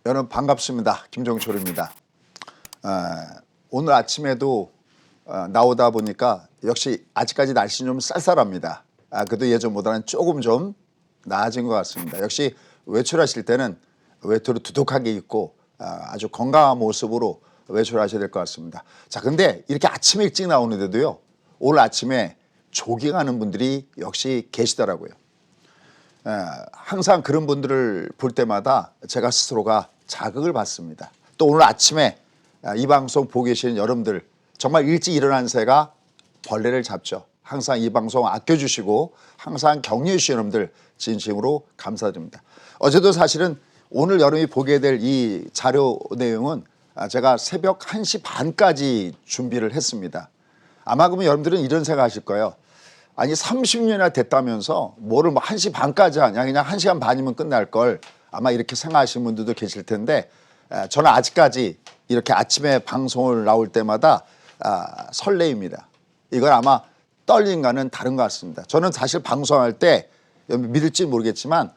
여러분 반갑습니다. 김종철입니다. 오늘 아침에도 나오다 보니까 역시 아직까지 날씨는 좀 쌀쌀합니다. 그래도 예전보다는 조금 좀 나아진 것 같습니다. 역시 외출하실 때는 외투를 두둑하게 입고 아주 건강한 모습으로 외출하셔야 될 것 같습니다. 자, 근데 이렇게 아침에 일찍 나오는데도요, 오늘 아침에 조깅하는 분들이 역시 계시더라고요. 항상 그런 분들을 볼 때마다 제가 스스로가 자극을 받습니다. 또 오늘 아침에 이 방송 보고 계시는 여러분들 정말 일찍 일어난 새가 벌레를 잡죠. 항상 이 방송 아껴주시고 항상 격려해 주시는 여러분들 진심으로 감사드립니다. 어제도 사실은 오늘 여러분이 보게 될 이 자료 내용은 제가 새벽 1시 반까지 준비를 했습니다. 아마 그러면 여러분들은 이런 생각하실 거예요. 아니 30년이나 됐다면서 뭐를 1시 반까지 하냐, 그냥 1시간 반이면 끝날 걸, 아마 이렇게 생각하시는 분들도 계실 텐데, 저는 아직까지 이렇게 아침에 방송을 나올 때마다 설레입니다. 이건 아마 떨림과는 다른 것 같습니다. 저는 사실 방송할 때 믿을지 모르겠지만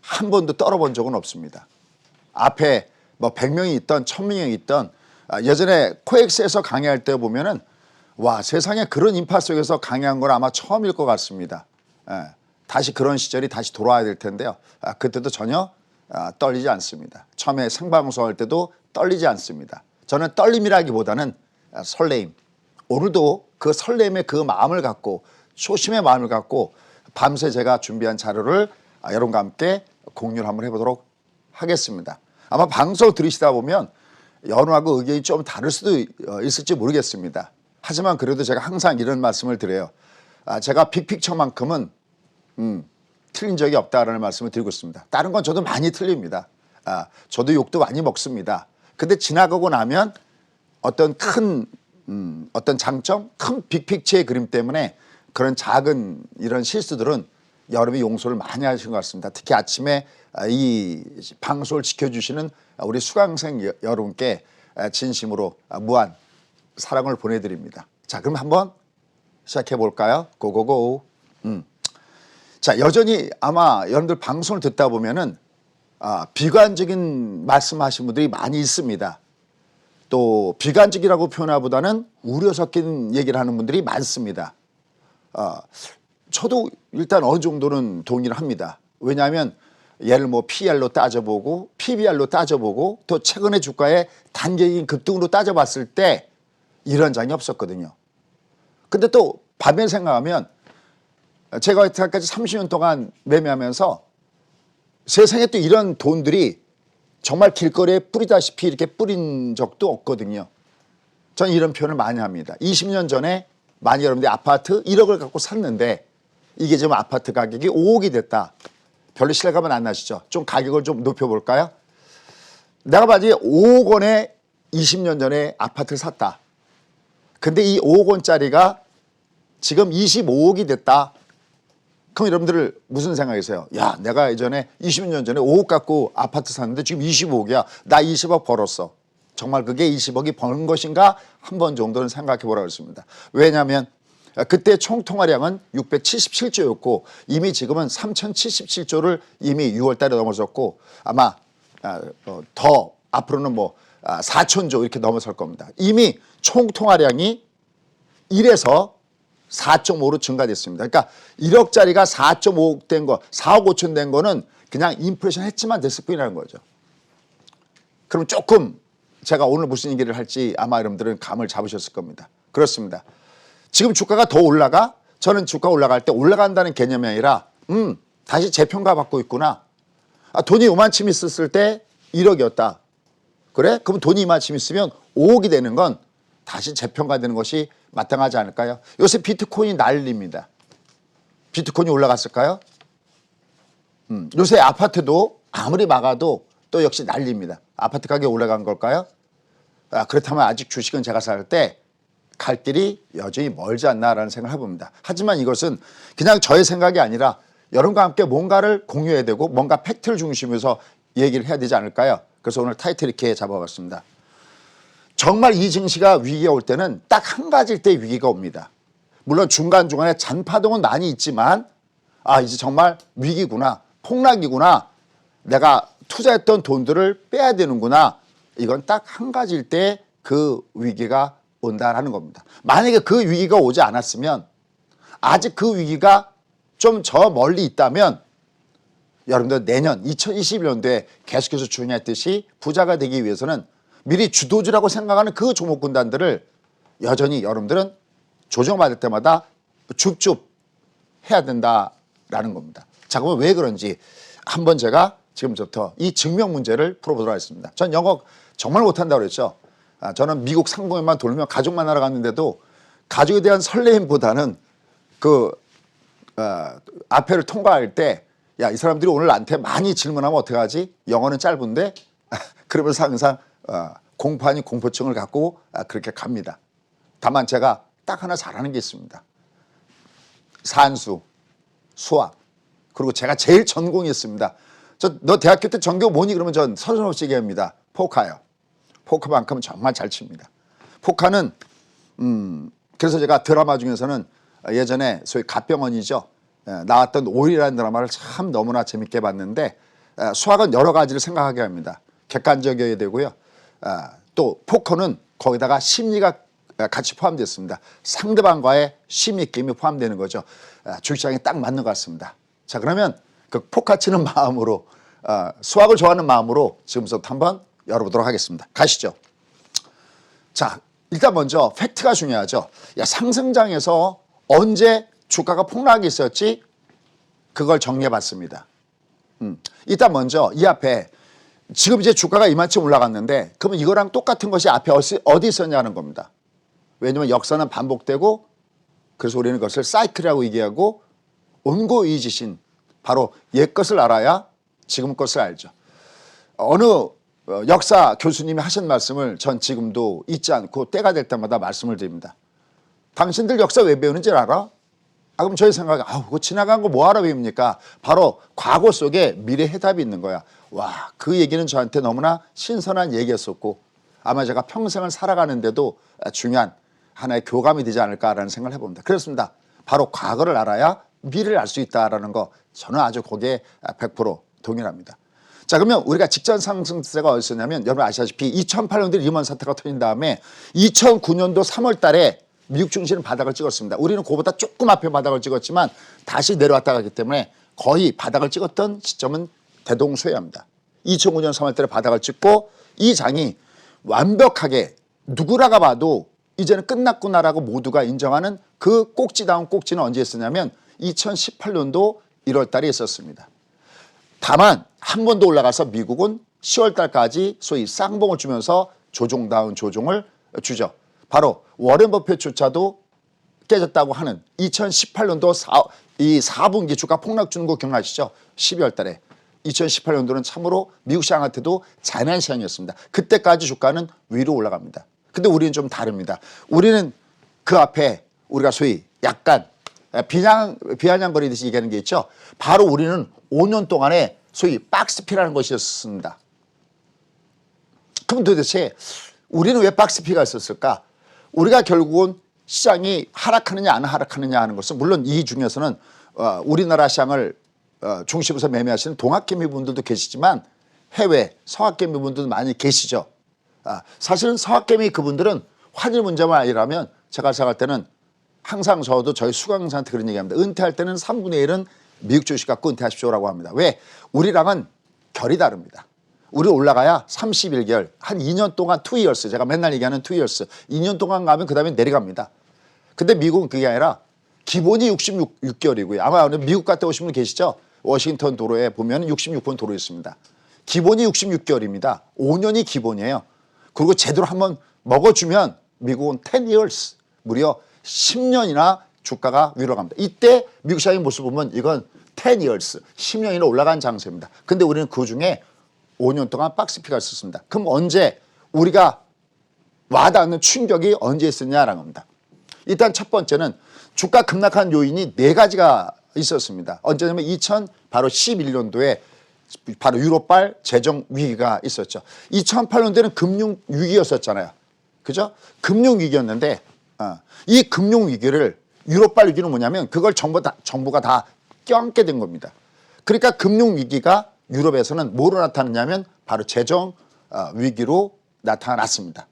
한 번도 떨어본 적은 없습니다. 앞에 뭐 100명이 있던 1000명이 있던, 예전에 코엑스에서 강의할 때 보면은 와, 세상에 그런 인파 속에서 강의한 건 아마 처음일 것 같습니다. 다시 그런 시절이 다시 돌아와야 될 텐데요. 그때도 전혀 떨리지 않습니다. 처음에 생방송할 때도 떨리지 않습니다. 저는 떨림이라기보다는 설레임. 오늘도 그 설렘의 그 마음을 갖고, 초심의 마음을 갖고 밤새 제가 준비한 자료를 여러분과 함께 공유를 한번 해보도록 하겠습니다. 아마 방송 들으시다 보면 여러분하고 의견이 좀 다를 수도 있을지 모르겠습니다. 하지만 그래도 제가 항상 이런 말씀을 드려요. 제가 빅픽처만큼은 틀린 적이 없다라는 말씀을 드리고 있습니다. 다른 건 저도 많이 틀립니다. 저도 욕도 많이 먹습니다. 근데 지나가고 나면 어떤 큰 어떤 장점, 큰 빅픽처의 그림 때문에 그런 작은 이런 실수들은 여러분이 용서를 많이 하신 것 같습니다. 특히 아침에 이 방송을 지켜주시는 우리 수강생 여러분께 진심으로 무한 사랑을 보내드립니다. 자, 그럼 한번 시작해 볼까요? 고고고. 자, 여전히 아마 여러분들 방송을 듣다 보면은 비관적인 말씀하신 분들이 많이 있습니다. 또 비관적이라고 표현하보다는 우려 섞인 얘기를 하는 분들이 많습니다. 저도 일단 어느 정도는 동의를 합니다. 왜냐하면 예를 뭐 PR로 따져보고 PBR로 따져보고 또 최근의 주가의 단계적인 급등으로 따져봤을 때 이런 장이 없었거든요. 근데 또 반면 생각하면 제가 여태까지 30년 동안 매매하면서 세상에 또 이런 돈들이 정말 길거리에 뿌리다시피 이렇게 뿌린 적도 없거든요. 저는 이런 표현을 많이 합니다. 20년 전에 많이 여러분들이 아파트 1억을 갖고 샀는데 이게 지금 아파트 가격이 5억이 됐다. 별로 실감은 안 나시죠? 좀 가격을 좀 높여볼까요? 내가 만약에 5억 원에 20년 전에 아파트를 샀다. 근데 이 5억 원짜리가 지금 25억이 됐다. 그럼 여러분들 무슨 생각이세요? 야, 내가 예전에 20년 전에 5억 갖고 아파트 샀는데 지금 25억이야. 나 20억 벌었어. 정말 그게 20억이 버는 것인가? 한 번 정도는 생각해 보라고 했습니다. 왜냐하면 그때 총 통화량은 677조였고 이미 지금은 3077조를 이미 6월 달에 넘어섰고 아마 더 앞으로는 뭐 4천조 이렇게 넘어설 겁니다. 이미 총 통화량이 1에서 4.5로 증가됐습니다. 그러니까 1억짜리가 4.5억 된 거, 4억 5천 된 거는 그냥 인플레이션 했지만 됐을 뿐이라는 거죠. 그럼 조금 제가 오늘 무슨 얘기를 할지 아마 여러분들은 감을 잡으셨을 겁니다. 그렇습니다. 지금 주가가 더 올라가? 저는 주가 올라갈 때 올라간다는 개념이 아니라 다시 재평가 받고 있구나. 돈이 요만큼 있었을 때 1억이었다. 그래? 그럼 돈이 이만큼 있으면 5억이 되는 건 다시 재평가되는 것이 마땅하지 않을까요? 요새 비트코인이 난립니다. 비트코인이 올라갔을까요? 요새 아파트도 아무리 막아도 또 역시 난립니다. 아파트 가격이 올라간 걸까요? 그렇다면 아직 주식은 제가 살 때 갈 길이 여전히 멀지 않나라는 생각을 해봅니다. 하지만 이것은 그냥 저의 생각이 아니라 여러분과 함께 뭔가를 공유해야 되고 뭔가 팩트를 중심에서 얘기를 해야 되지 않을까요? 그래서 오늘 타이틀 이렇게 잡아봤습니다. 정말 이 증시가 위기가 올 때는 딱 한 가지일 때 위기가 옵니다. 물론 중간중간에 잔파동은 많이 있지만 이제 정말 위기구나, 폭락이구나, 내가 투자했던 돈들을 빼야 되는구나. 이건 딱 한 가지일 때 그 위기가 온다라는 겁니다. 만약에 그 위기가 오지 않았으면, 아직 그 위기가 좀 저 멀리 있다면 여러분들 내년 2021년도에 계속해서 주문했듯이 부자가 되기 위해서는 미리 주도주라고 생각하는 그 종목군단들을 여전히 여러분들은 조정받을 때마다 줍줍 해야 된다라는 겁니다. 자, 그러면 왜 그런지 한번 제가 지금부터 이 증명 문제를 풀어보도록 하겠습니다. 전 영어 정말 못한다고 그랬죠. 저는 미국 상공에만 돌면 가족 만나러 갔는데도 가족에 대한 설레임보다는 그 앞에를 통과할 때 야, 이 사람들이 오늘 나한테 많이 질문하면 어떡하지? 영어는 짧은데 그러면서 항상 공포 아닌 공포증을 갖고 그렇게 갑니다. 다만 제가 딱 하나 잘하는 게 있습니다. 산수, 수학, 그리고 제가 제일 전공이 있습니다. 너 대학교 때 전교 뭐니? 그러면 전 서슴없이 얘기합니다. 포카요. 포카만큼은 정말 잘 칩니다. 포카는 그래서 제가 드라마 중에서는 예전에 소위 갓병원이죠. 나왔던 오일이라는 드라마를 참 너무나 재밌게 봤는데, 수학은 여러 가지를 생각하게 합니다. 객관적이어야 되고요. 또 포커는 거기다가 심리가 같이 포함되어 있습니다. 상대방과의 심리 게임이 포함되는 거죠. 주식시장에 딱 맞는 것 같습니다. 자, 그러면 그 포카 치는 마음으로, 수학을 좋아하는 마음으로 지금부터 한번 열어보도록 하겠습니다. 가시죠. 자, 일단 먼저 팩트가 중요하죠. 야, 상승장에서 언제 주가가 폭락이 있었지? 그걸 정리해 봤습니다. 일단 먼저 이 앞에 지금 이제 주가가 이만큼 올라갔는데, 그러면 이거랑 똑같은 것이 앞에 어디 있었냐는 겁니다. 왜냐하면 역사는 반복되고, 그래서 우리는 그것을 사이클이라고 얘기하고, 온고이지신, 바로 옛 것을 알아야 지금 것을 알죠. 어느 역사 교수님이 하신 말씀을 전 지금도 잊지 않고 때가 될 때마다 말씀을 드립니다. 당신들 역사 왜 배우는지 알아? 그럼 저희 생각에 그거 지나간 거 뭐하러 배웁니까? 바로 과거 속에 미래 해답이 있는 거야. 와, 그 얘기는 저한테 너무나 신선한 얘기였었고, 아마 제가 평생을 살아가는데도 중요한 하나의 교감이 되지 않을까라는 생각을 해봅니다. 그렇습니다. 바로 과거를 알아야 미래를 알 수 있다라는 거, 저는 아주 거기에 100% 동일합니다. 자, 그러면 우리가 직전 상승세가 어디서냐면, 여러분 아시다시피 2008년도에 리먼 사태가 터진 다음에 2009년도 3월 달에 미국 증시는 바닥을 찍었습니다. 우리는 그보다 조금 앞에 바닥을 찍었지만 다시 내려왔다 가기 때문에 거의 바닥을 찍었던 시점은 대동소이합니다. 2009년 3월 달에 바닥을 찍고, 이 장이 완벽하게 누구라가 봐도 이제는 끝났구나라고 모두가 인정하는 그 꼭지다운 꼭지는 언제 있었냐면 2018년도 1월 달에 있었습니다. 다만 한 번 더 올라가서 미국은 10월 달까지 소위 쌍봉을 주면서 조종다운 조종을 주죠. 바로 워렌 버핏조차도 깨졌다고 하는 2018년도 4분기 주가 폭락 주는 거 기억나시죠? 12월 달에. 2018년도는 참으로 미국 시장한테도 잔인한 시장이었습니다. 그때까지 주가는 위로 올라갑니다. 근데 우리는 좀 다릅니다. 우리는 그 앞에 우리가 소위 약간 비아냥거리듯이 얘기하는 게 있죠. 바로 우리는 5년 동안에 소위 박스피라는 것이 있었습니다. 그럼 도대체 우리는 왜 박스피가 있었을까? 우리가 결국은 시장이 하락하느냐 안 하락하느냐 하는 것은, 물론 이 중에서는 우리나라 시장을 중심에서 매매하시는 동학개미 분들도 계시지만 해외 서학개미 분들도 많이 계시죠. 사실은 서학개미 그분들은 환율 문제만 아니라면, 제가 생각할 때는 항상 저도 저희 수강생한테 그런 얘기합니다. 은퇴할 때는 3분의 1은 미국 주식 갖고 은퇴하십시오라고 합니다. 왜? 우리랑은 결이 다릅니다. 우리 올라가야 31개월, 한 2년 동안 2years, 제가 맨날 얘기하는 2years, 2년 동안 가면 그 다음에 내려갑니다. 근데 미국은 그게 아니라 기본이 66개월이고요. 아마 미국 갔다 오신 분 계시죠? 워싱턴 도로에 보면 66번 도로 있습니다. 기본이 66개월입니다. 5년이 기본이에요. 그리고 제대로 한번 먹어주면 미국은 10 years, 무려 10년이나 주가가 위로 갑니다. 이때 미국 시장의 모습 보면 이건 10 years, 10년이나 올라간 장세입니다. 근데 우리는 그중에 5년 동안 박스피가 있었습니다. 그럼 언제 우리가 와닿는 충격이 언제 있었냐라는 겁니다. 일단 첫 번째는 주가 급락한 요인이 4가지가 있었습니다. 언제냐면 바로 11년도에 바로 유로발 재정 위기가 있었죠. 2008년도에는 금융 위기였었잖아요. 그죠? 금융 위기였는데 이 금융 위기를, 유로발 위기는 뭐냐면 그걸 정부가 다 껴안게 된 겁니다. 그러니까 금융 위기가 유럽에서는 뭐로 나타났냐면 바로 재정 위기로 나타났습니다.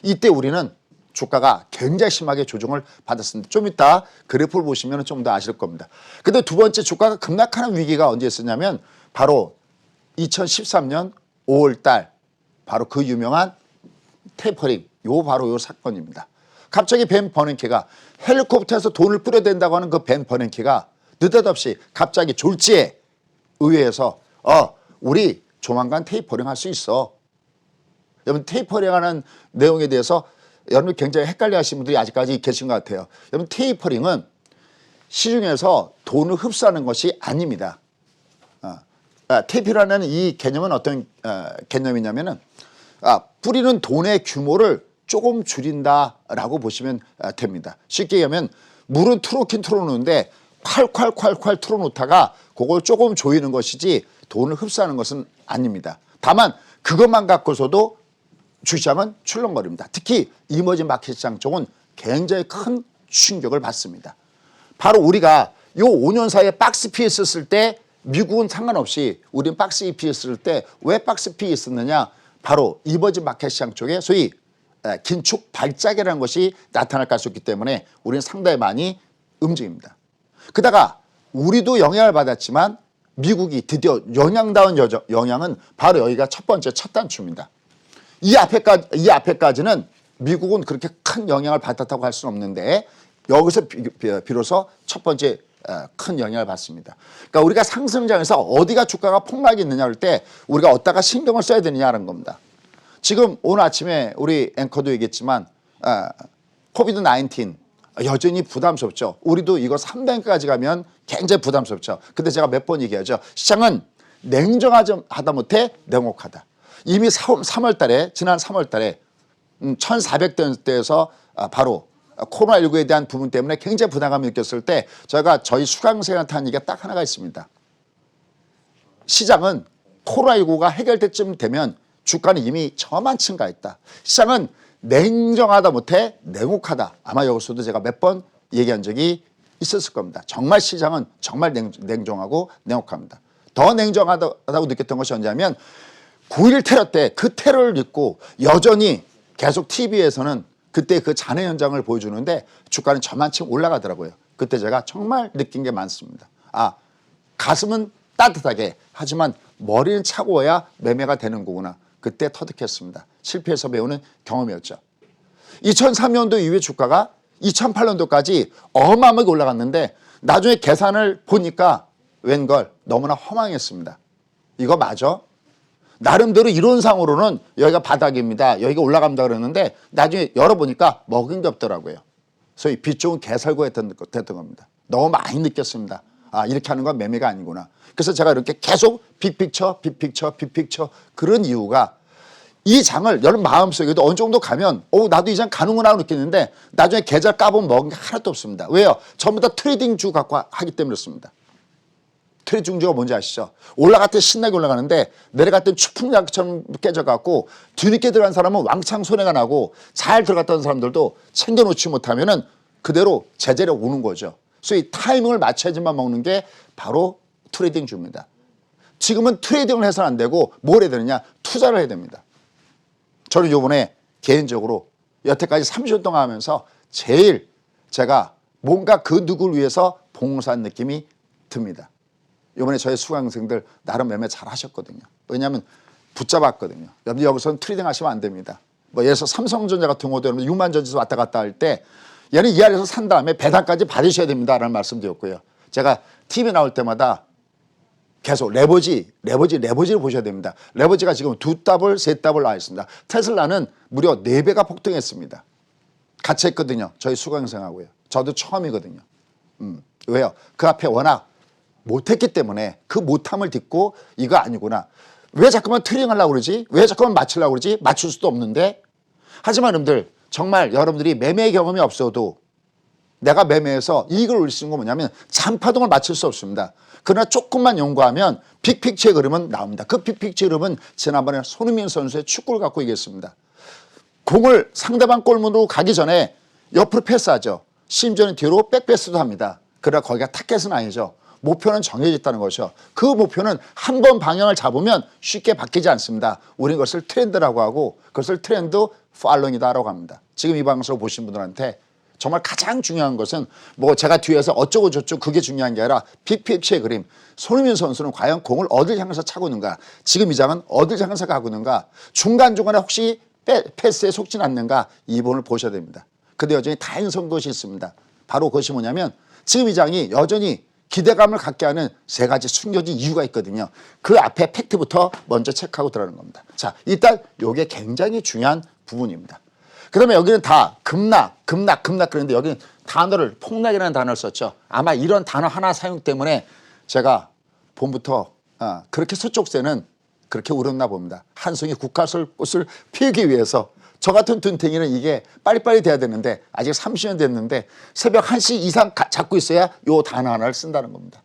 이때 우리는 주가가 굉장히 심하게 조정을 받았습니다. 좀 이따 그래프를 보시면 좀 더 아실 겁니다. 근데 두 번째 주가가 급락하는 위기가 언제 있었냐면 바로 2013년 5월 달 바로 그 유명한 테이퍼링 바로 요 사건입니다. 갑자기 벤 버냉키가 헬리콥터에서 돈을 뿌려댄다고 하는 그 벤 버냉키가 느닷없이 갑자기 졸지에 의회에서 우리 조만간 테이퍼링 할 수 있어. 여러분 테이퍼링 하는 내용에 대해서 여러분 굉장히 헷갈려 하시는 분들이 아직까지 계신 것 같아요. 여러분 테이퍼링은 시중에서 돈을 흡수하는 것이 아닙니다. 테이퍼라는 이 개념은 어떤 개념이냐면은 뿌리는 돈의 규모를 조금 줄인다라고 보시면 됩니다. 쉽게 얘기하면 물은 틀어놓긴 틀어놓는데 콸콸콸콸 틀어놓다가 그걸 조금 조이는 것이지 돈을 흡수하는 것은 아닙니다. 다만 그것만 갖고서도 주시장은 출렁거립니다. 특히 이머징 마켓 시장 쪽은 굉장히 큰 충격을 받습니다. 바로 우리가 요 5년 사이에 박스 P 썼을 때 미국은 상관없이 우리는 박스 P 썼을 때 왜 박스 P 썼느냐? 바로 이머징 마켓 시장 쪽에 소위 긴축 발작이라는 것이 나타날 가능성이 있기 때문에 우리는 상당히 많이 움직입니다. 그다가 우리도 영향을 받았지만 미국이 드디어 영향다운 영향은 바로 여기가 첫 번째 첫 단추입니다. 이 앞에까지는 미국은 그렇게 큰 영향을 받았다고 할 수는 없는데 여기서 비로소 첫 번째 큰 영향을 받습니다. 그러니까 우리가 상승장에서 어디가 주가가 폭락이 있느냐 할 때 우리가 어디다가 신경을 써야 되느냐는 겁니다. 지금 오늘 아침에 우리 앵커도 얘기했지만 코비드 19 여전히 부담스럽죠. 우리도 이거 300까지 가면 굉장히 부담스럽죠. 근데 제가 몇 번 얘기하죠. 시장은 냉정하다 못해 냉혹하다. 이미 3월 달에 지난 3월 달에 1400대에서 바로 코로나19에 대한 부분 때문에 굉장히 부담감을 느꼈을 때 저희 수강생한테 한 얘기가 딱 하나가 있습니다. 시장은 코로나19가 해결될 쯤 되면 주가는 이미 저만큼 가 있다. 시장은 냉정하다 못해 냉혹하다. 아마 여기서도 제가 몇 번 얘기한 적이 있었을 겁니다. 정말 시장은 정말 냉정하고 냉혹합니다. 더 냉정하다고 느꼈던 것이 언제냐면 9.11 테러 때 그 테러를 잊고 여전히 계속 TV에서는 그때 그 잔해 현장을 보여주는데 주가는 저만큼 올라가더라고요. 그때 제가 정말 느낀 게 많습니다. 가슴은 따뜻하게 하지만 머리는 차가워야 매매가 되는 거구나. 그때 터득했습니다. 실패해서 배우는 경험이었죠. 2003년도 이후에 주가가 2008년도까지 어마어마하게 올라갔는데 나중에 계산을 보니까 웬걸 너무나 허망했습니다. 이거 맞아? 나름대로 이론상으로는 여기가 바닥입니다. 여기가 올라간다 그러는데 나중에 열어보니까 먹은 게 없더라고요. 소위 빛 좋은 개설고 됐던 겁니다. 너무 많이 느꼈습니다. 이렇게 하는 건 매매가 아니구나. 그래서 제가 이렇게 계속 빅픽처 그런 이유가 이 장을 여러분 마음속에도 어느 정도 가면 나도 이 장 가는구나 느끼는데 나중에 계좌 까보면 먹은 게 하나도 없습니다. 왜요? 전부 다 트레이딩 주 갖고 하기 때문에 그렇습니다. 트레이딩 주가 뭔지 아시죠? 올라갈 때 신나게 올라가는데 내려갈 때 추풍약처럼 깨져갖고 뒤늦게 들어간 사람은 왕창 손해가 나고 잘 들어갔던 사람들도 챙겨놓지 못하면은 그대로 제자리에 오는 거죠. 소위 타이밍을 맞춰야지만 먹는 게 바로 트레이딩 주입니다. 지금은 트레이딩을 해서는 안 되고 뭘 해야 되느냐? 투자를 해야 됩니다. 저는 요번에 개인적으로 여태까지 30년 동안 하면서 제일 제가 뭔가 그 누구를 위해서 봉사한 느낌이 듭니다. 이번에 저희 수강생들 나름 매매 잘 하셨거든요. 왜냐하면 붙잡았거든요. 여기서는 트레이딩 하시면 안 됩니다. 예를 들어서 삼성전자 같은 경우도 6만 전지에서 왔다 갔다 할 때 얘는 이 아래에서 산 다음에 배당까지 받으셔야 됩니다라는 말씀드렸고요. 제가 TV 나올 때마다 계속 레버지를 보셔야 됩니다. 레버지가 지금 2더블, 3더블 나와 있습니다. 테슬라는 무려 4배가 폭등했습니다. 같이 했거든요. 저희 수강생하고요. 저도 처음이거든요. 왜요? 그 앞에 워낙 못했기 때문에 그 못함을 딛고 이거 아니구나. 왜 자꾸만 트레이딩 하려고 그러지? 왜 자꾸만 맞추려고 그러지? 맞출 수도 없는데. 하지만 여러분들 정말 여러분들이 매매 경험이 없어도 내가 매매해서 이익을 올릴 수 있는 건 뭐냐면 잔파동을 맞출 수 없습니다. 그러나 조금만 연구하면 빅픽처의 그림은 나옵니다. 그 빅픽처의 그림은 지난번에 손흥민 선수의 축구를 갖고 얘기했습니다. 공을 상대방 골문으로 가기 전에 옆으로 패스하죠. 심지어는 뒤로 백패스도 합니다. 그러나 거기가 타켓은 아니죠. 목표는 정해져 있다는 것이죠. 그 목표는 한 번 방향을 잡으면 쉽게 바뀌지 않습니다. 우리는 그것을 트렌드라고 하고 그것을 트렌드 팔로잉이다라고 합니다. 지금 이 방송을 보신 분들한테 정말 가장 중요한 것은 뭐 제가 뒤에서 어쩌고 저쩌고 그게 중요한 게 아니라 빅픽처의 그림. 손흥민 선수는 과연 공을 어딜 향해서 차고 있는가? 지금 이 장은 어딜 향해서 가고 있는가? 중간중간에 혹시 패스에 속지 않는가? 이 부분을 보셔야 됩니다. 근데 여전히 다행스러운 것이 있습니다. 바로 그것이 뭐냐면 지금 이 장이 여전히 기대감을 갖게 하는 세 가지 숨겨진 이유가 있거든요. 그 앞에 팩트부터 먼저 체크하고 들어가는 겁니다. 자, 일단 이게 굉장히 중요한 부분입니다. 그 다음에 여기는 다 급락 그런데 여기는 단어를 폭락이라는 단어를 썼죠. 아마 이런 단어 하나 사용 때문에 제가 봄부터 그렇게 서쪽새는 그렇게 울었나 봅니다. 한 송이 국화꽃을 피우기 위해서 저 같은 둔탱이는 이게 빨리빨리 돼야 되는데 아직 30년 됐는데 새벽 1시 이상 잡고 있어야 요 단어 하나를 쓴다는 겁니다.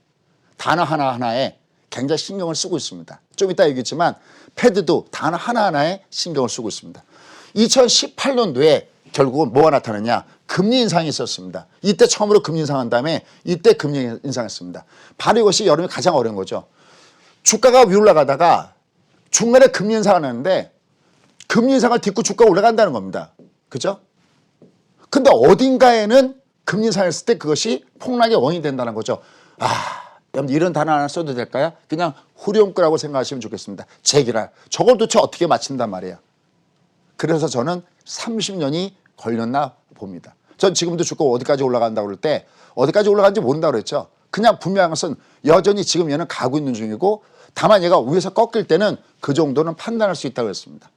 단어 하나하나에 굉장히 신경을 쓰고 있습니다. 좀 이따 얘기했지만 패드도 단어 하나하나에 신경을 쓰고 있습니다. 2018년도에 결국은 뭐가 나타났냐? 금리 인상이 있었습니다. 이때 처음으로 금리 인상한 다음에 이때 금리 인상했습니다. 바로 이것이 여름에 가장 어려운 거죠. 주가가 위로 올라가다가 중간에 금리 인상을 하는데 금리 인상을 딛고 주가가 올라간다는 겁니다. 그죠? 근데 어딘가에는 금리 인상을 했을 때 그것이 폭락의 원인이 된다는 거죠. 여러분 이런 단어 하나 써도 될까요? 그냥 후렴구라고 생각하시면 좋겠습니다. 제기랄. 저걸 도대체 어떻게 맞춘단 말이에요. 그래서 저는 30년이 걸렸나 봅니다. 전 지금도 주가 어디까지 올라간다고 그럴 때 어디까지 올라가는지 모른다고 그랬죠. 그냥 분명한 것은 여전히 지금 얘는 가고 있는 중이고 다만 얘가 위에서 꺾일 때는 그 정도는 판단할 수 있다고 했습니다.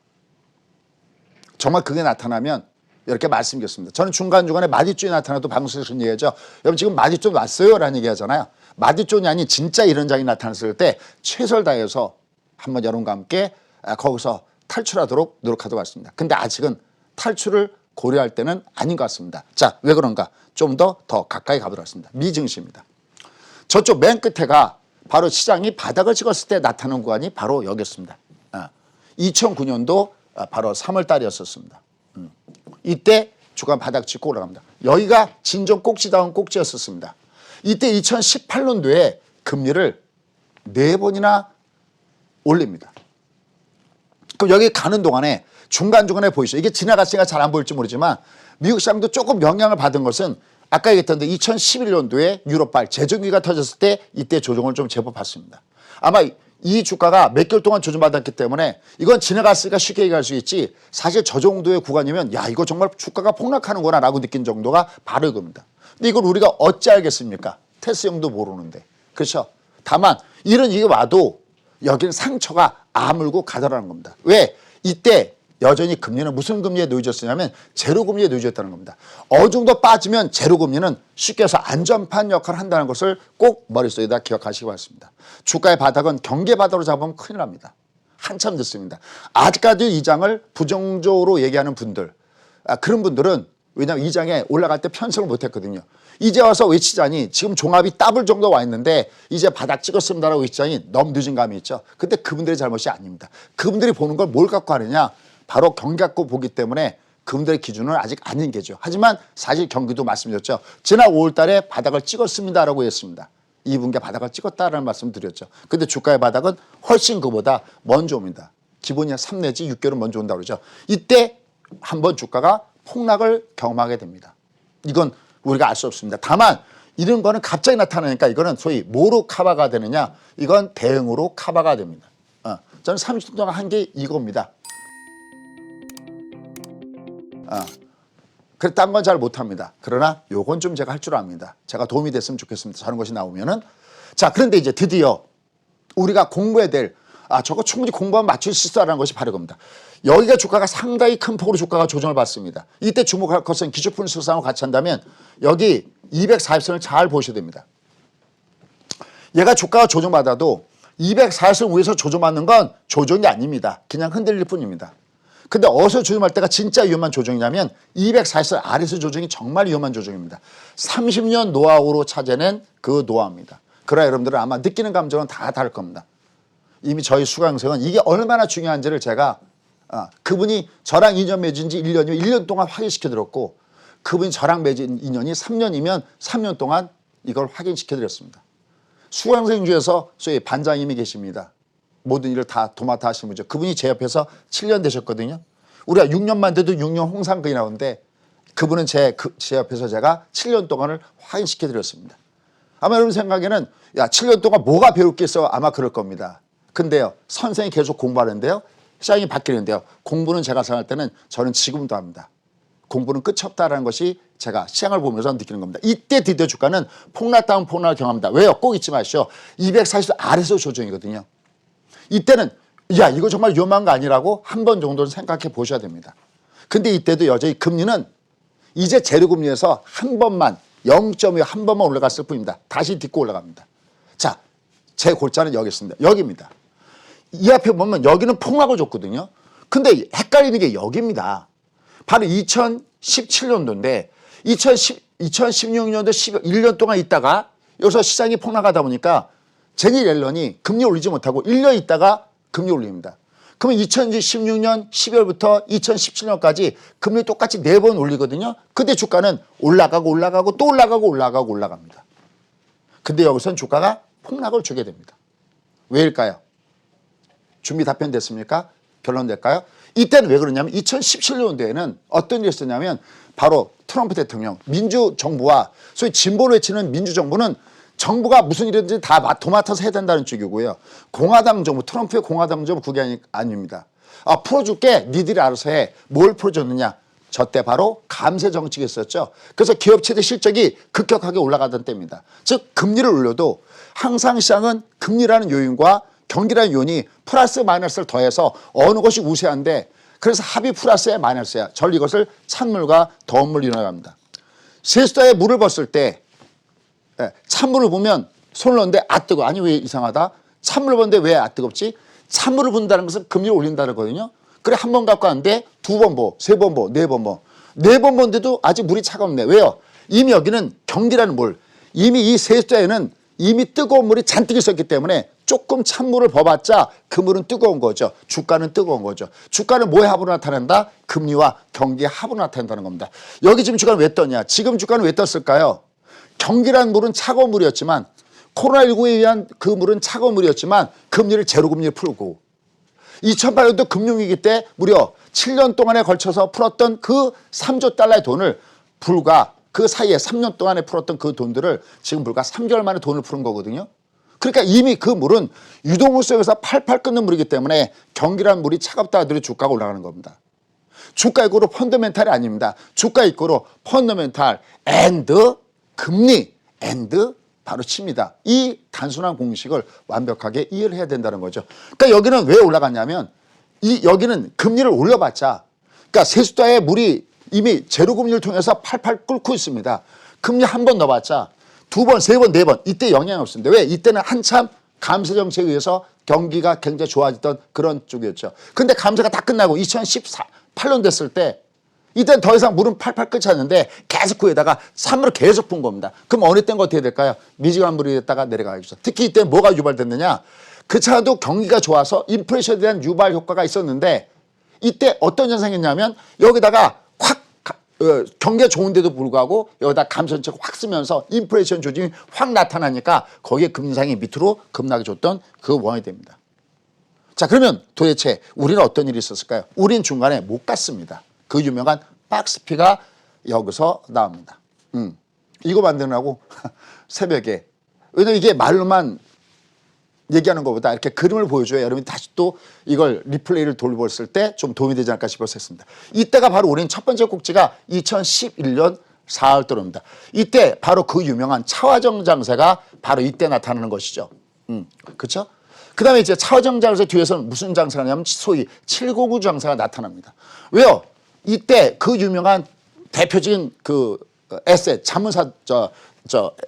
정말 그게 나타나면 이렇게 말씀드렸습니다. 저는 중간중간에 마디존이 나타나도 방송에서 그런 얘기하죠. 여러분 지금 마디존 왔어요? 라는 얘기 하잖아요. 마디존이 아닌 진짜 이런 장이 나타났을 때 최선을 다해서 한번 여러분과 함께 거기서 탈출하도록 노력하도록 하겠습니다. 근데 아직은 탈출을 고려할 때는 아닌 것 같습니다. 자, 왜 그런가? 좀 더 가까이 가보도록 하겠습니다. 미증시입니다. 저쪽 맨 끝에가 바로 시장이 바닥을 찍었을 때 나타나는 구간이 바로 여기였습니다. 2009년도 바로 3월 달이었었습니다. 이때 주간 바닥 찍고 올라갑니다. 여기가 진정 꼭지다운 꼭지였었습니다. 이때 2018년도에 금리를 4번이나 올립니다. 그럼 여기 가는 동안에 중간중간에 보이시죠? 이게 지나갔으니까 잘 안 보일지 모르지만 미국 시장도 조금 영향을 받은 것은 아까 얘기했던데 2011년도에 유로발 재정위기가 터졌을 때 이때 조정을 좀 제법 받습니다. 아마 이 주가가 몇 개월 동안 조정받았기 때문에 이건 지나갔으니까 쉽게 얘기할 수 있지 사실 저 정도의 구간이면 야 이거 정말 주가가 폭락하는구나 라고 느낀 정도가 바로 이겁니다. 근데 이걸 우리가 어찌 알겠습니까? 테스형도 모르는데. 그렇죠? 다만 이런 이게 와도 여기는 상처가 아물고 가더라는 겁니다. 왜? 이때 여전히 금리는 무슨 금리에 놓여졌으냐면 제로금리에 놓여졌다는 겁니다. 어느 정도 빠지면 제로금리는 쉽게 해서 안전판 역할을 한다는 것을 꼭 머릿속에다 기억하시기 바랍니다. 주가의 바닥은 경계 바닥으로 잡으면 큰일 납니다. 한참 늦습니다. 아직까지 이 장을 부정적으로 얘기하는 분들 그런 분들은 왜냐하면 이 장에 올라갈 때 편성을 못했거든요. 이제 와서 외치자니 지금 종합이 더블 정도 와 있는데 이제 바닥 찍었습니다라고 외치자니 너무 늦은 감이 있죠. 근데 그분들의 잘못이 아닙니다. 그분들이 보는 걸 뭘 갖고 하느냐. 바로 경기 갖고 보기 때문에 그분들의 기준은 아직 아닌 게죠. 하지만 사실 경기도 말씀드렸죠. 지난 5월 달에 바닥을 찍었습니다라고 했습니다. 2분기에 바닥을 찍었다라는 말씀 드렸죠. 근데 주가의 바닥은 훨씬 그보다 먼저 옵니다. 기본이 한 3 내지 6개월은 먼저 온다고 그러죠. 이때 한번 주가가 폭락을 경험하게 됩니다. 이건 우리가 알 수 없습니다. 다만 이런 거는 갑자기 나타나니까 이거는 소위 뭐로 커버가 되느냐. 이건 대응으로 커버가 됩니다. 저는 30분 동안 한 게 이겁니다. 그래 딴 건 잘 못합니다. 그러나 요건 좀 제가 할 줄 압니다. 제가 도움이 됐으면 좋겠습니다. 저런 것이 나오면은. 자, 그런데 이제 드디어 우리가 공부해야 될 저거 충분히 공부하면 맞출 수 있어라는 것이 바로 겁니다. 여기가 주가가 상당히 큰 폭으로 주가가 조정을 받습니다. 이때 주목할 것은 기초품 수상을 같이 한다면 여기 240선을 잘 보셔야 됩니다. 얘가 주가가 조정받아도 240선 위에서 조정받는 건 조정이 아닙니다. 그냥 흔들릴 뿐입니다. 근데 어디서 조정할 때가 진짜 위험한 조정이냐면 240선 아래에서 조정이 정말 위험한 조정입니다. 30년 노하우로 찾아낸 그 노하우입니다. 그러나 여러분들은 아마 느끼는 감정은 다 다를 겁니다. 이미 저희 수강생은 이게 얼마나 중요한지를 제가 그분이 저랑 인연 맺은 지 1년이면 1년 동안 확인시켜 드렸고 그분이 저랑 맺은 인연이 3년이면 3년 동안 이걸 확인시켜 드렸습니다. 수강생중에서 소위 반장님이 계십니다. 모든 일을 다 도맡아 하시는 분이죠. 그분이 제 옆에서 7년 되셨거든요. 우리가 6년만 돼도 6년 홍상근이 나오는데 그분은 제 옆에서 제가 7년 동안을 확인시켜 드렸습니다. 아마 여러분 생각에는 야 7년 동안 뭐가 배울 게 있어 아마 그럴 겁니다. 근데요 선생이 계속 공부하는데요 시장이 바뀌는데요 공부는 제가 생각할 때는 저는 지금도 합니다. 공부는 끝이 없다라는 것이 제가 시장을 보면서 느끼는 겁니다. 이때 드디어 주가는 폭락다운 폭락을 경험합니다. 왜요? 꼭 잊지 마시오. 240도 아래서 조정이거든요. 이때는 야 이거 정말 위험한 거 아니라고 한 번 정도는 생각해 보셔야 됩니다. 근데 이때도 여전히 금리는 이제 재료금리에서 한 번만 0.5 한 번만 올라갔을 뿐입니다. 다시 딛고 올라갑니다. 자, 제 골자는 여기 있습니다. 여기입니다. 이 앞에 보면 여기는 폭락을 줬거든요. 근데 헷갈리는 게 여기입니다. 바로 2017년도인데 2016년도 1년 동안 있다가 여기서 시장이 폭락하다 보니까 제니 옐런이 금리 올리지 못하고 1년 있다가 금리 올립니다. 그러면 2016년 12월부터 2017년까지 금리 똑같이 4번 올리거든요. 근데 주가는 올라가고 올라가고 또 올라가고 올라가고 올라갑니다. 근데 여기서는 주가가 폭락을 주게 됩니다. 왜일까요? 준비 답변 됐습니까? 결론 될까요? 이때는 왜 그러냐면 2017년도에는 어떤 일이 있었냐면 바로 트럼프 대통령 민주정부와 소위 진보를 외치는 민주정부는 정부가 무슨 일이든지 다 도맡아서 해야 된다는 쪽이고요. 공화당 정부, 트럼프의 공화당 정부 그게 아닙니다. 풀어줄게. 니들이 알아서 해. 뭘 풀어줬느냐. 저 때 바로 감세 정책이 있었죠. 그래서 기업 최대 실적이 급격하게 올라가던 때입니다. 즉 금리를 올려도 항상 시장은 금리라는 요인과 경기라는 요인이 플러스 마이너스를 더해서 어느 것이 우세한데 그래서 합이 플러스에 마이너스야. 절 이것을 찬물과 더운 물로 일어납니다. 세수대에 물을 벗을 때 찬물을 보면 손을 넣는데 뜨거워. 아니 왜 이상하다. 찬물을 보는데 왜 뜨겁지? 찬물을 본다는 것은 금리를 올린다는 거거든요. 그래 한 번 갖고 왔는데 2번 보, 3번 보, 4번 보. 4번 본데도 아직 물이 차갑네. 왜요? 이미 여기는 경기라는 물. 이미 이 세수대에는 이미 뜨거운 물이 잔뜩 있었기 때문에 조금 찬물을 버봤자 그 물은 뜨거운 거죠. 주가는 뜨거운 거죠. 주가는 뭐의 합으로 나타낸다? 금리와 경기의 합으로 나타낸다는 겁니다. 여기 지금 주가는 왜 떴냐? 지금 주가는 왜 떴을까요? 경기라는 물은 차가운 물이었지만 코로나19에 의한 그 물은 차가운 물이었지만 금리를 제로금리를 풀고 2008년도 금융위기 때 무려 7년 동안에 걸쳐서 풀었던 그 3조 달러의 돈을 불과 그 사이에 3년 동안에 풀었던 그 돈들을 지금 불과 3개월 만에 돈을 푸는 거거든요. 그러니까 이미 그 물은 유동물 속에서 팔팔 끓는 물이기 때문에 경기라는 물이 차갑다 하더라도 주가가 올라가는 겁니다. 주가 이꼬로 펀더멘탈이 아닙니다. 주가 이꼬로 펀더멘탈 앤드 금리 앤드 바로 칩니다. 이 단순한 공식을 완벽하게 이해를 해야 된다는 거죠. 그러니까 여기는 왜 올라갔냐면 여기는 금리를 올려봤자 그러니까 세수다의 물이 이미 제로금리를 통해서 팔팔 끓고 있습니다. 금리 한 번 넣어봤자 2번, 3번, 4번 이때 영향이 없습니다. 왜? 이때는 한참 감세 정책에 의해서 경기가 굉장히 좋아지던 그런 쪽이었죠. 근데 감세가 다 끝나고 2018년 됐을 때 이때는 더 이상 물은 팔팔 끓지 않는데 계속 그 위에다가 산물을 계속 푼 겁니다. 그럼 어느 때가 어떻게 될까요? 미지근한 물이 됐다가 내려가겠죠. 특히 이때 뭐가 유발됐느냐? 그 차도 경기가 좋아서 인플레이션에 대한 유발 효과가 있었는데 이때 어떤 현상이 있냐면 여기다가 확 경기가 좋은데도 불구하고 여기다 감세정책 확 쓰면서 인플레이션 조짐이 확 나타나니까 거기에 금리상이 밑으로 급락이 줬던 그 원인이 됩니다. 자 그러면 도대체 우리는 어떤 일이 있었을까요? 우린 중간에 못 갔습니다. 그 유명한 박스피가 여기서 나옵니다. 이거 만드느라고 새벽에 왜냐면 이게 말로만 얘기하는 것보다 이렇게 그림을 보여줘야 여러분이 다시 또 이걸 리플레이를 돌려봤을 때 좀 도움이 되지 않을까 싶어서 했습니다. 이때가 바로 우리는 첫 번째 꼭지가 2011년 4월달입니다. 이때 바로 그 유명한 차화정 장세가 바로 이때 나타나는 것이죠. 그렇죠? 그 다음에 이제 차화정 장세 뒤에서는 무슨 장세가 나냐면 소위 799 장세가 나타납니다. 왜요? 이때 그 유명한 대표적인 그 에셋, 자문사,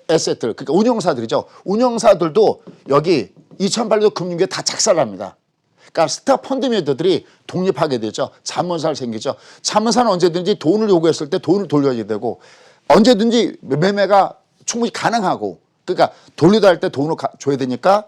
에셋들, 그러니까 운용사들이죠. 운용사들도 여기 2008년도 금융위기에 다 착살합니다. 그러니까 스타 펀드 매니저들이 독립하게 되죠. 자문사를 생기죠. 자문사는 언제든지 돈을 요구했을 때 돈을 돌려야 되고 언제든지 매매가 충분히 가능하고 그러니까 돌리다 할 때 돈을 줘야 되니까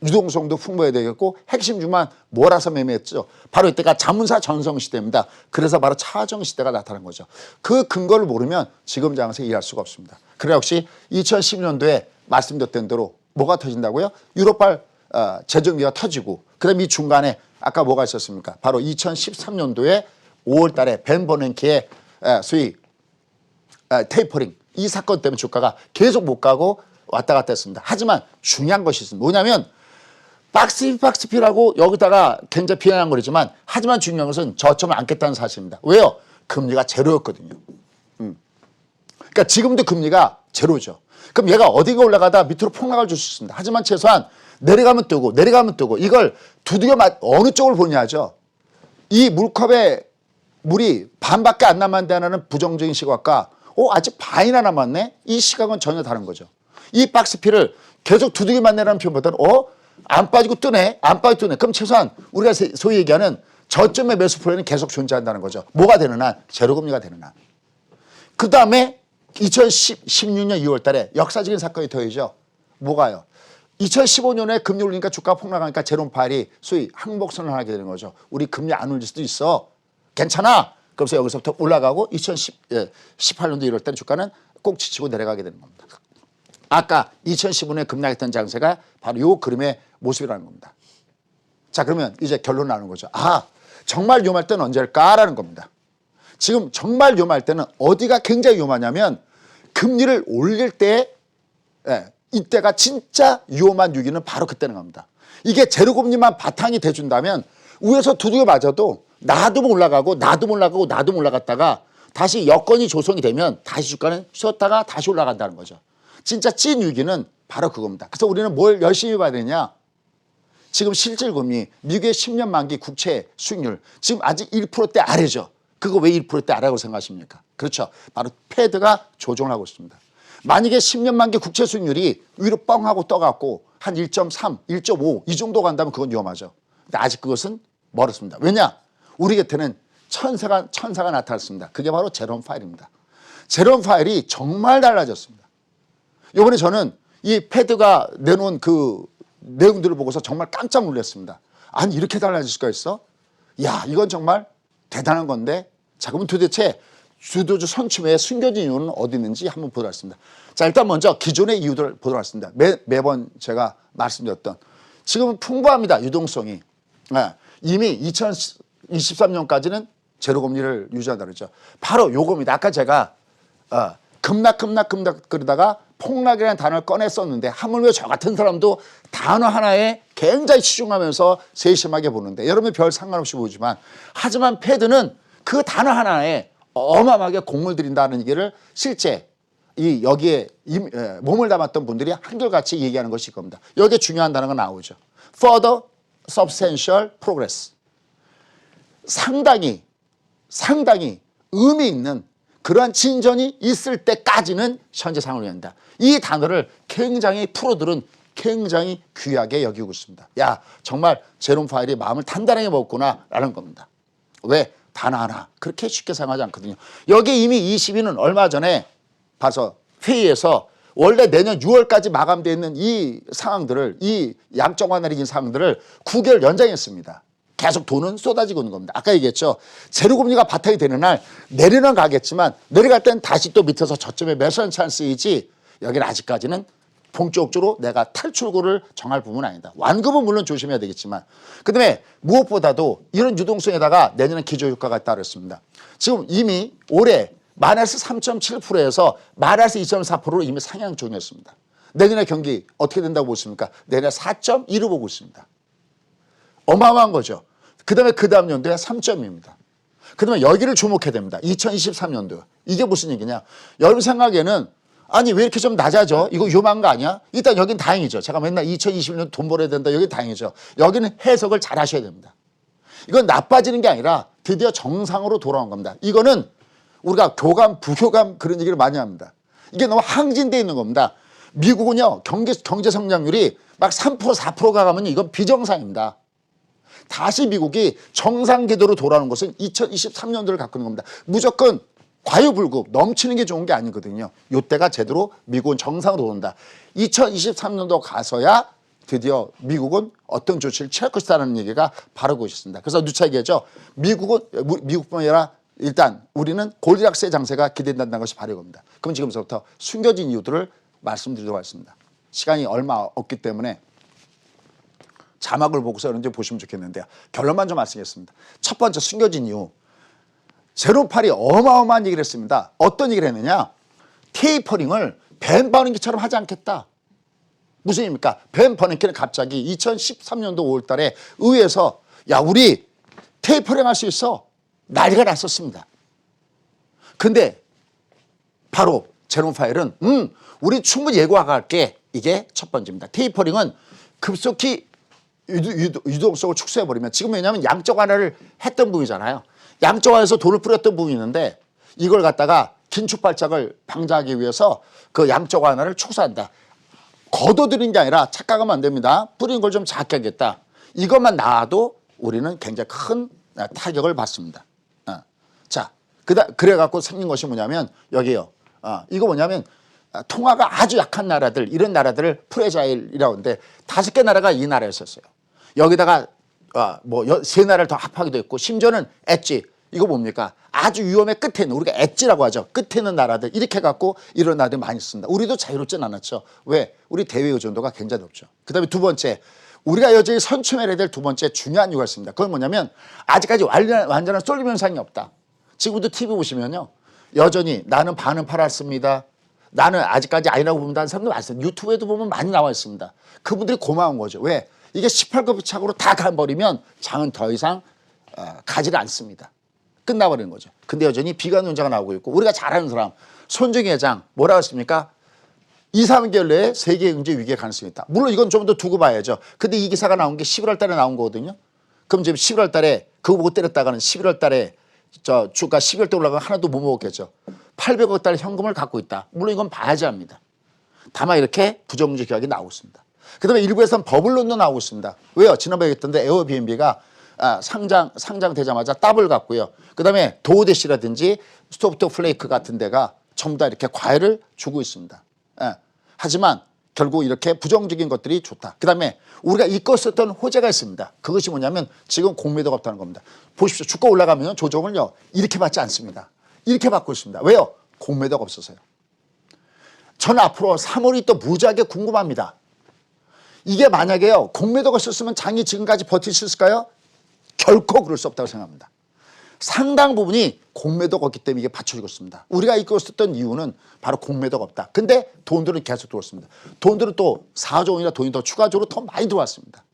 유동성도 풍부해야 되겠고 핵심 주만 몰아서 매매했죠. 바로 이때가 자문사 전성 시대입니다. 그래서 바로 차정 시대가 나타난 거죠. 그 근거를 모르면 지금 장세에 이해할 수가 없습니다. 그래 역시 2010년도에 말씀드렸던 대로 뭐가 터진다고요? 유럽발 재정비가 터지고 그다음에 이 중간에 아까 뭐가 있었습니까? 바로 2013년도에 5월 달에 벤 버냉키의 소위 테이퍼링 이 사건 때문에 주가가 계속 못 가고 왔다 갔다 했습니다. 하지만 중요한 것이 있습니다. 뭐냐면 박스피라고 여기다가 굉장히 비난한 거지만 하지만 중요한 것은 저점을 안겠다는 사실입니다. 왜요? 금리가 제로였거든요. 그러니까 지금도 금리가 제로죠. 그럼 얘가 어디가 올라가다 밑으로 폭락을 줄 수 있습니다. 하지만 최소한 내려가면 뜨고 내려가면 뜨고 이걸 두들겨 어느 쪽을 보냐죠. 이 물컵에 물이 반밖에 안 남았다는 부정적인 시각과 아직 반이나 남았네? 이 시각은 전혀 다른 거죠. 이 박스피를 계속 두들겨 맞내라는 표현보다는 안 빠지고 뜨네? 안 빠지고 뜨네. 그럼 최소한 우리가 소위 얘기하는 저점의 매수 플레이는 계속 존재한다는 거죠. 뭐가 되는 한? 제로금리가 되는 한. 그 다음에 2016년 2월 달에 역사적인 사건이 더해져. 뭐가요? 2015년에 금리 올리니까 주가가 폭락하니까 제롬 파웰이 소위 항복선언을 하게 되는 거죠. 우리 금리 안 올릴 수도 있어. 괜찮아. 그래서 여기서부터 올라가고 2018년도 1월 달에 주가는 꼭 지치고 내려가게 되는 겁니다. 아까 2015년에 급락했던 장세가 바로 이 그림의 모습이라는 겁니다. 자, 그러면 이제 결론 나오는 거죠. 정말 위험할 때는 언제일까라는 겁니다. 지금 정말 위험할 때는 어디가 굉장히 위험하냐면 금리를 올릴 때 이때가 진짜 위험한 위기는 바로 그때는 겁니다. 이게 제로금리만 바탕이 돼준다면 위에서 두들겨 맞아도 나도 올라가고 나도 올라가고 나도 올라갔다가 다시 여건이 조성이 되면 다시 주가는 쉬었다가 다시 올라간다는 거죠. 진짜 찐 위기는 바로 그겁니다. 그래서 우리는 뭘 열심히 봐야 되냐. 지금 실질금리 미국의 10년 만기 국채 수익률 지금 아직 1%대 아래죠. 그거 왜 1%대 아래라고 생각하십니까? 그렇죠. 바로 패드가 조정을 하고 있습니다. 만약에 10년 만기 국채 수익률이 위로 뻥 하고 떠갖고 한 1.3, 1.5 이 정도 간다면 그건 위험하죠. 근데 아직 그것은 멀었습니다. 왜냐? 우리 곁에는 천사가 나타났습니다. 그게 바로 제롬 파웰입니다. 제롬 파웰이 정말 달라졌습니다. 이번에 저는 이 패드가 내놓은 그 내용들을 보고서 정말 깜짝 놀랐습니다. 아니 이렇게 달라질 수가 있어? 야 이건 정말 대단한 건데 자 그러면 도대체 주도주 선춤에 숨겨진 이유는 어디 있는지 한번 보도록 하겠습니다. 자 일단 먼저 기존의 이유들을 보도록 하겠습니다. 매번 제가 말씀드렸던 지금은 풍부합니다. 유동성이. 이미 2023년까지는 제로금리를 유지한다 그랬죠. 바로 요겁니다. 아까 제가 급락 그러다가 폭락이라는 단어를 꺼냈었는데 하물며 저 같은 사람도 단어 하나에 굉장히 치중하면서 세심하게 보는데 여러분 별 상관없이 보지만 하지만 패드는 그 단어 하나에 어마어마하게 공을 들인다는 얘기를 실제 여기에 몸을 담았던 분들이 한결같이 얘기하는 것이 겁니다. 여기에 중요한 단어가 나오죠. Further substantial progress. 상당히 의미 있는 그러한 진전이 있을 때까지는 현재 상황을 위한다. 이 단어를 굉장히 프로들은 굉장히 귀하게 여기고 있습니다. 야 정말 제롬 파웰이 마음을 단단하게 먹었구나 라는 겁니다. 왜? 단어 하나 그렇게 쉽게 사용하지 않거든요. 여기 이미 22는 얼마 전에 봐서 회의에서 원래 내년 6월까지 마감되어 있는 이 상황들을 이 양적 완화적인 상황들을 9개월 연장했습니다. 계속 돈은 쏟아지고 있는 겁니다. 아까 얘기했죠. 제로금리가 바탕이 되는 날 내려는 가겠지만 내려갈 땐 다시 또 밑에서 저점에 매수한 찬스이지 여기는 아직까지는 본격적으로 내가 탈출구를 정할 부분은 아니다. 완급은 물론 조심해야 되겠지만 그다음에 무엇보다도 이런 유동성에다가 내년에 기저효과가 따르습니다. 지금 이미 올해 마이너스 3.7%에서 마이너스 2.4%로 이미 상향 중이었습니다. 내년의 경기 어떻게 된다고 보십니까? 내년에 4.1로 보고 있습니다. 어마어마한 거죠. 그 다음 연도에 3점입니다. 그 다음에 여기를 주목해야 됩니다. 2023년도. 이게 무슨 얘기냐. 여러분 생각에는 아니 왜 이렇게 좀 낮아져? 이거 위험한 거 아니야? 일단 여긴 다행이죠. 제가 맨날 2021년 돈 벌어야 된다. 여기 다행이죠. 여기는 해석을 잘 하셔야 됩니다. 이건 나빠지는 게 아니라 드디어 정상으로 돌아온 겁니다. 이거는 우리가 교감, 부교감 그런 얘기를 많이 합니다. 이게 너무 항진되어 있는 겁니다. 미국은요 경제 성장률이 막 3%, 4%가 가면 이건 비정상입니다. 다시 미국이 정상 궤도로 돌아오는 것은 2023년도를 갖고 있는 겁니다. 무조건 과유불급 넘치는 게 좋은 게 아니거든요. 이때가 제대로 미국은 정상으로 온다. 2023년도 가서야 드디어 미국은 어떤 조치를 취할 것이라는 얘기가 바로 그것이었습니다. 그래서 누차 얘기하죠. 미국뿐만 아니라 일단 우리는 골디락스의 장세가 기대된다는 것이 바로 이겁니다. 그럼 지금부터 숨겨진 이유들을 말씀드리도록 하겠습니다. 시간이 얼마 없기 때문에 자막을 보고서 그런지 보시면 좋겠는데요. 결론만 좀 말씀드리겠습니다. 첫 번째 숨겨진 이유. 제로팔이 어마어마한 얘기를 했습니다. 어떤 얘기를 했느냐. 테이퍼링을 벤 버냉키처럼 하지 않겠다. 무슨 얘기입니까? 벤 버냉키는 갑자기 2013년도 5월 달에 의회에서 야 우리 테이퍼링 할 수 있어. 난리가 났었습니다. 근데 바로 제롬 파웰은 우리 충분히 예고할게. 이게 첫 번째입니다. 테이퍼링은 급속히 유동성을 축소해버리면 지금 왜냐하면 양적 완화를 했던 부분이잖아요. 양적 완화에서 돈을 뿌렸던 부분이 있는데 이걸 갖다가 긴축 발작을 방지하기 위해서 그 양적 완화를 축소한다. 걷어들인 게 아니라 착각하면 안 됩니다. 뿌린 걸 좀 작게 하겠다. 이것만 나와도 우리는 굉장히 큰 타격을 받습니다. 자, 그래갖고 생긴 것이 뭐냐면 여기요. 이거 뭐냐면 통화가 아주 약한 나라들 이런 나라들을 프레자일이라고 하는데 5개 나라가 이 나라였었어요. 여기다가 뭐 3나라를 더 합하기도 했고 심지어는 엣지 이거 뭡니까? 아주 위험의 끝에 있는 우리가 엣지라고 하죠. 끝에 있는 나라들 이렇게 해갖고 이런 나라들 많이 씁니다. 우리도 자유롭진 않았죠. 왜? 우리 대외 의존도가 굉장히 높죠. 그 다음에 두 번째 우리가 여전히 선취해야 될 두 번째 중요한 이유가 있습니다. 그건 뭐냐면 아직까지 완전한 솔림 현상이 없다. 지금도 TV 보시면요. 여전히 나는 반은 팔았습니다. 나는 아직까지 아니라고 봅니다 하는 사람도 많습니다. 유튜브에도 보면 많이 나와 있습니다. 그분들이 고마운 거죠. 왜? 이게 18급 착으로 다 가버리면 장은 더 이상 가지를 않습니다. 끝나버리는 거죠. 근데 여전히 비관 논자가 나오고 있고 우리가 잘 아는 사람 손정희 회장 뭐라고 했습니까? 2, 3개월 내에 세계 경제 위기에 가능성이 있다. 물론 이건 좀 더 두고 봐야죠. 근데 이 기사가 나온 게 11월 달에 나온 거거든요. 그럼 지금 11월 달에 그거 못 때렸다가는 11월 달에 주가 12월 때 올라가면 하나도 못 먹었겠죠. 800억 달러 현금을 갖고 있다. 물론 이건 봐야지 합니다. 다만 이렇게 부정적 기각이 나오고 있습니다. 그 다음에 일부에서는 버블론도 나오고 있습니다. 왜요? 지난번에 얘기했던데 에어비앤비가 상장되자마자 더블 갔고요. 그 다음에 도어대시라든지 스토프트 플레이크 같은 데가 전부 다 이렇게 과외를 주고 있습니다. 하지만 결국 이렇게 부정적인 것들이 좋다. 그 다음에 우리가 잊고 있었던 호재가 있습니다. 그것이 뭐냐면 지금 공매도가 없다는 겁니다. 보십시오. 주가 올라가면 조정을요. 이렇게 받지 않습니다. 이렇게 받고 있습니다. 왜요? 공매도가 없어서요. 저는 앞으로 3월이 또 무지하게 궁금합니다. 이게 만약에요. 공매도가 있었으면 장이 지금까지 버틸 수 있을까요? 결코 그럴 수 없다고 생각합니다. 상당 부분이 공매도가 없기 때문에 이게 받쳐지고 있습니다. 우리가 잊고 있었던 이유는 바로 공매도가 없다. 근데 돈들은 계속 들어왔습니다. 돈들은 또 4조 원이나 돈이 더 추가적으로 더 많이 들어왔습니다.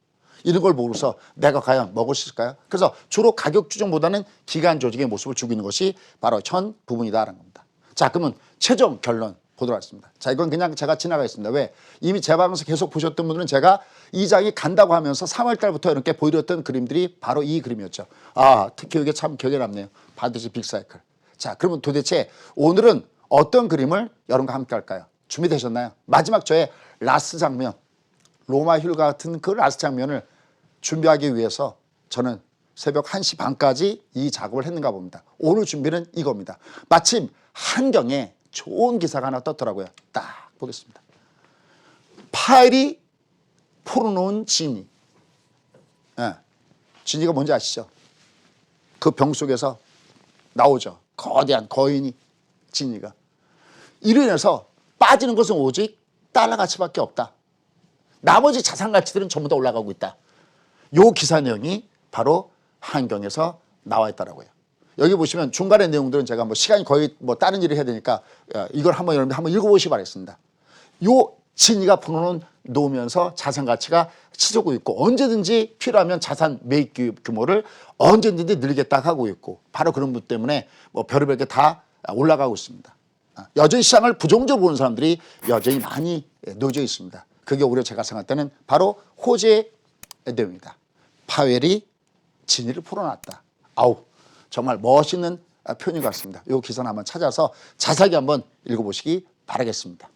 이런 걸 모르서 내가 과연 먹을 수 있을까요? 그래서 주로 가격 조정보다는 기간 조정의 모습을 주고 있는 것이 바로 현 부분이다라는 겁니다. 자, 그러면 최종 결론 보도록 하겠습니다. 자, 이건 그냥 제가 지나가겠습니다. 왜? 이미 제 방송에서 계속 보셨던 분들은 제가 이 장이 간다고 하면서 3월 달부터 이렇게 보여드렸던 그림들이 바로 이 그림이었죠. 특히 이게 참 기억에 남네요. 반드시 빅사이클. 자, 그러면 도대체 오늘은 어떤 그림을 여러분과 함께 할까요? 준비되셨나요? 마지막 저의 라스트 장면, 로마 휠 같은 그 라스트 장면을 준비하기 위해서 저는 새벽 1시 반까지 이 작업을 했는가 봅니다. 오늘 준비는 이겁니다. 마침 한경에 좋은 기사가 하나 떴더라고요. 딱 보겠습니다. 파웰이 풀어놓은 진이. 진이가 뭔지 아시죠? 그 병 속에서 나오죠. 거대한 거인이 진이가. 이로 인해서 빠지는 것은 오직 달러 가치밖에 없다. 나머지 자산 가치들은 전부 다 올라가고 있다. 요 기사 내용이 바로 한경에서 나와 있더라고요. 여기 보시면 중간의 내용들은 제가 뭐 시간이 거의 뭐 다른 일을 해야 되니까 이걸 여러분들 한번 읽어보시기 바라겠습니다. 요 진이가 풀어놓으면서 자산 가치가 치솟고 있고 언제든지 필요하면 자산 매입 규모를 언제든지 늘리겠다 하고 있고 바로 그런 분 때문에 뭐 별의별 게 다 올라가고 있습니다. 여전히 시장을 부정적으로 보는 사람들이 여전히 많이 놓여 있습니다. 그게 오히려 제가 생각할 때는 바로 호재의 내용입니다. 파웰이 진위를 풀어놨다. 아우 정말 멋있는 표현 같습니다. 이 기사는 한번 찾아서 자세하게 한번 읽어보시기 바라겠습니다.